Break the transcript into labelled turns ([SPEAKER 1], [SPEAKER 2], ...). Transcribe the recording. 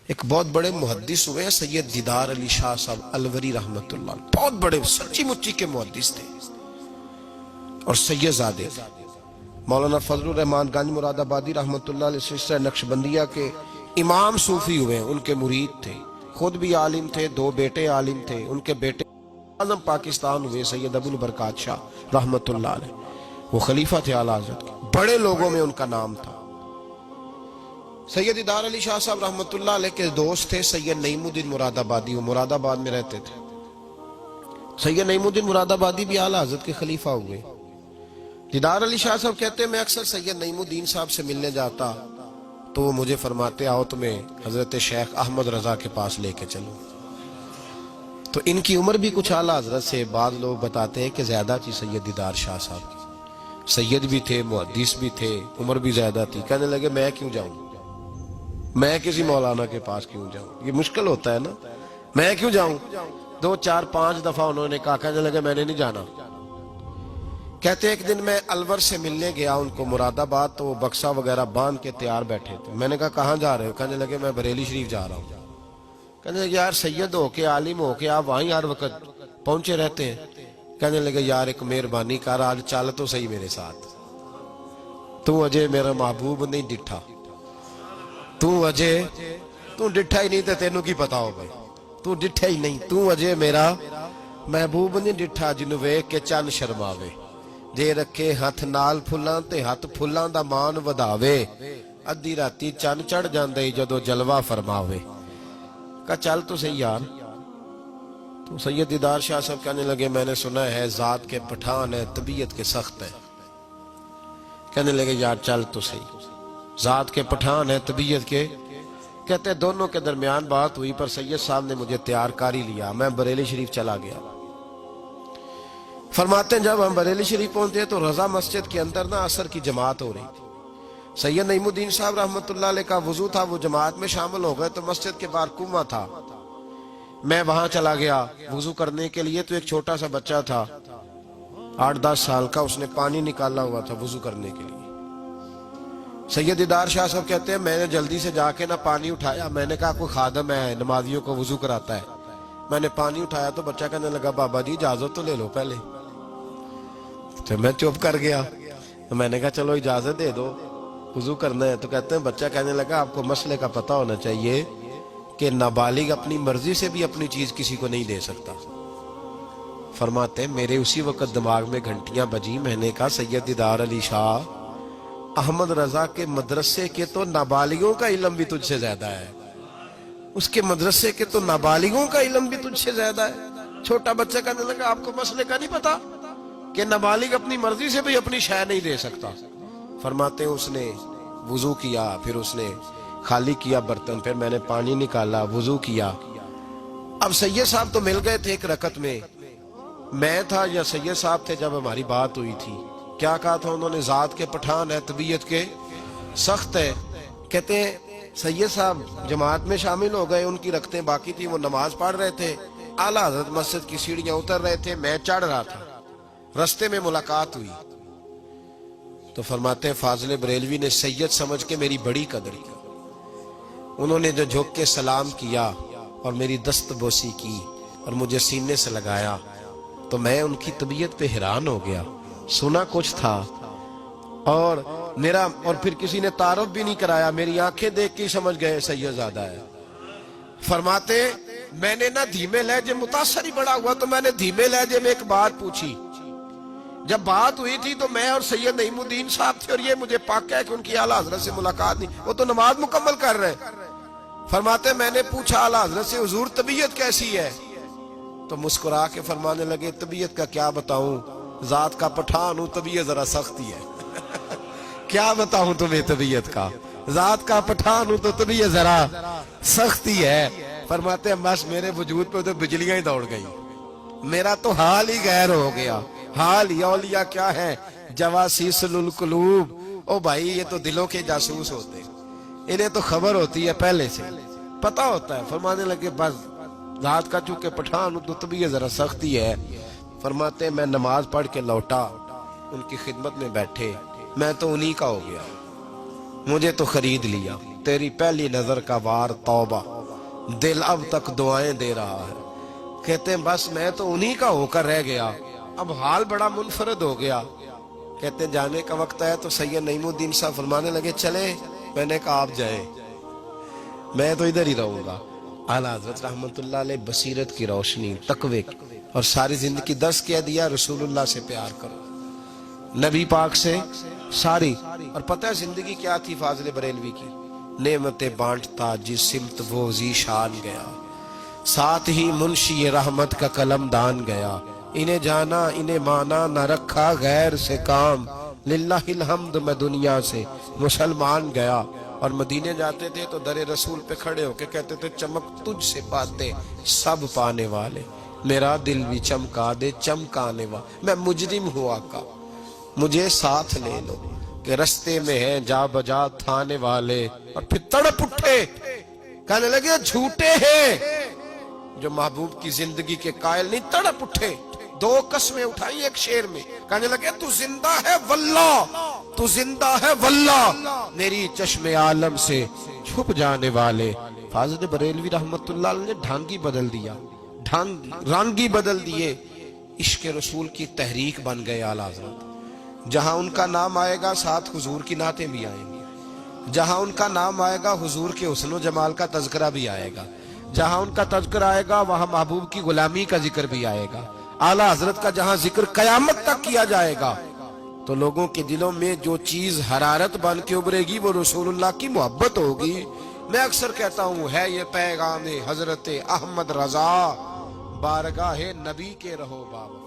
[SPEAKER 1] ایک بہت بڑے محدث ہوئے ہیں سید دیدار علی شاہ صاحب الوری رحمت اللہ علیہ، بہت بڑے سچی مچی کے محدث تھے، اور سید زادے مولانا فضل الرحمان گنج مراد آبادی رحمت اللہ علیہ سلسلہ نقشبندیہ کے امام صوفی ہوئے ہیں، ان کے مرید تھے، خود بھی عالم تھے، دو بیٹے عالم تھے، ان کے بیٹے اعظم پاکستان ہوئے سید ابو البرکات شاہ رحمت اللہ علیہ، وہ خلیفہ تھے اعلیٰ حضرت کے، بڑے لوگوں میں ان کا نام تھا۔ سید دیدار علی شاہ صاحب رحمت اللہ علیہ کے دوست تھے سید نعیم الدین مراد آبادی، وہ مراد آباد میں رہتے تھے۔ سید نعیم الدین مراد آبادی بھی اعلیٰ حضرت کے خلیفہ ہوئے۔ دیدار علی شاہ صاحب کہتے ہیں میں اکثر سید نعیم الدین صاحب سے ملنے جاتا تو وہ مجھے فرماتے آؤ تمہیں حضرت شیخ احمد رضا کے پاس لے کے چلو۔ تو ان کی عمر بھی کچھ اعلیٰ حضرت سے بعض لوگ بتاتے ہیں کہ زیادہ تھی سید دیدار شاہ صاحب کی، سید بھی تھے، محدث بھی تھے، عمر بھی زیادہ تھی۔ کہنے لگے میں کیوں جاؤں، میں کسی مولانا کے پاس کیوں جاؤں، یہ مشکل ہوتا ہے نا، میں کیوں جاؤں۔ 2 4 5 دفعہ انہوں نے کہا، کہنے لگے میں نے نہیں جانا۔ کہتے ایک دن میں الور سے ملنے گیا ان کو مراد آباد، تو وہ بکسا وغیرہ باندھ کے تیار بیٹھے تھے۔ میں نے کہا کہاں جا رہے ہو؟ کہنے لگے میں بریلی شریف جا رہا ہوں۔ کہنے لگے یار سید ہو کے عالم ہو کے آپ وہیں ہر وقت پہنچے رہتے ہیں۔ کہنے لگے یار ایک مہربانی کر، آج چل تو صحیح میرے ساتھ، تو اجے میرا محبوب نہیں ڈٹھا، تو اجے تو ڈٹھا ہی نہیں تے تینوں کی پتا ہو بھائی، تو ڈٹھا ہی نہیں، تو اجے میرا محبوب نہیں ڈٹھا، جنوں ویکھ کے چن شرماوے، جے رکھے ہاتھ نال پھلاں تے ہاتھ پھلاں دا مان وداوے، ادھی راتی چن چڑھ جاندے جدو جلوہ فرماوے۔ کہا چل تو صحیح یار۔ تو سید دیدار شاہ صاحب کہنے لگے میں نے سنا ہے ذات کے پٹھان ہے، طبیعت کے سخت ہے۔ کہنے لگے یار چل تو صحیح، ذات کے پٹھان ہے، طبیعت کے۔ کہتے دونوں کے درمیان بات ہوئی، پر سید صاحب نے مجھے تیار کر ہی لیا، میں بریلی شریف چلا گیا۔ فرماتے ہیں جب ہم بریلی شریف پہنچے تو رضا مسجد کے اندر نا عصر کی جماعت ہو رہی تھی۔ سید نعیم الدین صاحب رحمت اللہ علیہ کا وضو تھا، وہ جماعت میں شامل ہو گئے، تو مسجد کے باہر کنواں تھا، میں وہاں چلا گیا وضو کرنے کے لیے۔ تو ایک چھوٹا سا بچہ تھا 8 10 سال کا، اس نے پانی نکالا ہوا تھا وضو کرنے کے لیے۔ سید دیدار شاہ صاحب کہتے ہیں میں نے جلدی سے جا کے نا پانی اٹھایا، میں نے کہا کوئی خادم ہے نمازیوں کو وضو کراتا ہے، میں نے پانی اٹھایا تو بچہ کہنے لگا بابا جی اجازت تو لے لو پہلے۔ تو میں چپ کر گیا، تو میں نے کہا چلو اجازت دے دو وضو کرنا ہے۔ تو کہتے ہیں بچہ کہنے لگا آپ کو مسئلے کا پتہ ہونا چاہیے کہ نابالغ اپنی مرضی سے بھی اپنی چیز کسی کو نہیں دے سکتا۔ فرماتے ہیں میرے اسی وقت دماغ میں گھنٹیاں بجی، میں نے کہا سید دیدار علی شاہ احمد رضا کے مدرسے کے تو نابالغوں کا علم بھی تجھ سے زیادہ ہے، اس کے مدرسے کے تو نابالغوں کا علم بھی تجھ سے زیادہ ہے۔ چھوٹا بچہ کہنے لگا آپ کو مسئلے کا نہیں پتا کہ نابالغ اپنی مرضی سے بھی اپنی شے نہیں دے سکتا۔ فرماتے ہیں اس نے وضو کیا، پھر اس نے خالی کیا برتن، پھر میں نے پانی نکالا، وضو کیا۔ اب سید صاحب تو مل گئے تھے ایک رکعت میں، میں تھا یا سید صاحب تھے جب ہماری بات ہوئی تھی، کیا کہا تھا انہوں نے؟ ذات کے پٹھان ہے، طبیعت کے سخت ہے۔ کہتے ہیں سید صاحب جماعت میں شامل ہو گئے، ان کی رکعتیں باقی تھی، وہ نماز پڑھ رہے تھے، اعلیٰ حضرت مسجد کی سیڑھیاں اتر رہے تھے، میں چڑھ رہا تھا، رستے میں ملاقات ہوئی۔ تو فرماتے ہیں فاضل بریلوی نے سید سمجھ کے میری بڑی قدر کی، انہوں نے جو جھک کے سلام کیا اور میری دست بوسی کی اور مجھے سینے سے لگایا، تو میں ان کی طبیعت پہ حیران ہو گیا، سنا کچھ تھا اور پھر کسی نے تعارف بھی نہیں کرایا، میری آنکھیں دیکھ کے سمجھ گئے سید زادہ ہے۔ فرماتے میں نے نہ دھیمے لہجے، متاثر ہی بڑا ہوا تو میں نے دھیمے لہجے میں ایک بات پوچھی۔ جب بات ہوئی تھی تو میں اور سید نعیم الدین صاحب تھے، اور یہ مجھے پاکا ہے کہ ان کی اعلیٰ حضرت سے ملاقات نہیں، وہ تو نماز مکمل کر رہے۔ فرماتے میں نے پوچھا اعلیٰ حضرت سے حضور طبیعت کیسی ہے؟ تو مسکرا کے فرمانے لگے طبیعت کا کیا بتاؤں، ذات کا پٹھان ہوں، طبیعت ذرا سختی ہے۔ کیا بتاؤں تمہیں طبیعت کا، ذات کا پٹھان ہوں تو طبیعت ذرا سختی ہے۔ فرماتے ہیں بس میرے وجود پہ تو بجلیاں ہی دوڑ گئی، میرا تو حال ہی غیر ہو گیا۔ حال ہی اولیاء کیا ہے؟ جواسیس القلوب، او بھائی یہ تو دلوں کے جاسوس ہوتے، انہیں تو خبر ہوتی ہے پہلے سے، پتہ ہوتا ہے۔ فرمانے لگے بس ذات کا چونکہ پٹھان تو طبیعت ذرا سختی ہے۔ فرماتے میں نماز پڑھ کے لوٹا، ان کی خدمت میں بیٹھے، میں تو انہی کا ہو گیا، مجھے تو خرید لیا، تیری پہلی نظر کا وار توبہ۔ دل اب تک دعائیں دے رہا ہے. کہتے ہیں بس میں تو انہی کا ہو کر رہ گیا, اب حال بڑا منفرد ہو گیا. کہتے ہیں جانے کا وقت آیا تو سید نعیم الدین صاحب فرمانے لگے چلے. میں نے کہا آپ جائیں, میں تو ادھر ہی رہوں گا. اعلیٰ حضرت رحمت اللہ علیہ بصیرت کی روشنی, تقوی اور ساری زندگی درس کہہ دیا رسول اللہ سے پیار کرو, نبی پاک سے ساری. اور پتہ ہے زندگی کیا تھی فاضل بریلوی کی؟ نعمتیں بانٹتا جس سمت وہ ذی شان گیا, ساتھ ہی منشی رحمت کا قلم دان گیا. انہیں جانا انہیں مانا نہ رکھا غیر سے کام, للہ الحمد میں دنیا سے مسلمان گیا. اور مدینے جاتے تھے تو در رسول پہ کھڑے ہو کے کہتے تھے چمک تجھ سے پاتے سب پانے والے, میرا دل بھی چمکا دے چمکانے والا. میں مجرم ہوں آقا مجھے ساتھ لے لو, کہ رستے میں ہیں جا بجا تھانے والے. اور پھر تڑپ اٹھے کہنے لگے جھوٹے ہیں جو محبوب کی زندگی کے قائل نہیں. تڑپ اٹھے, دو قسمیں اٹھائی ایک شعر میں, کہنے لگے تو زندہ ہے واللہ, تو زندہ ہے واللہ, میری چشم عالم سے چھپ جانے والے. فاضل بریلوی رحمت اللہ علیہ نے ڈھانگی بدل دیا, رانگی بدل دیے, عشق رسول کی تحریک بن گئے اعلیٰ حضرت. جہاں ان کا نام آئے گا ساتھ حضور کی نعتیں بھی آئیں گی, جہاں ان کا نام آئے گا حضور کے حسن و جمال کا تذکرہ بھی آئے گا, جہاں ان کا تذکرہ آئے گا وہاں محبوب کی غلامی کا ذکر بھی آئے گا. اعلیٰ حضرت کا جہاں ذکر قیامت تک کیا جائے گا تو لوگوں کے دلوں میں جو چیز حرارت بن کے ابھرے گی وہ رسول اللہ کی محبت ہوگی. میں اکثر کہتا ہوں ہے یہ پیغام حضرت احمد رضا, بارگاہ نبی کے رہو بابا.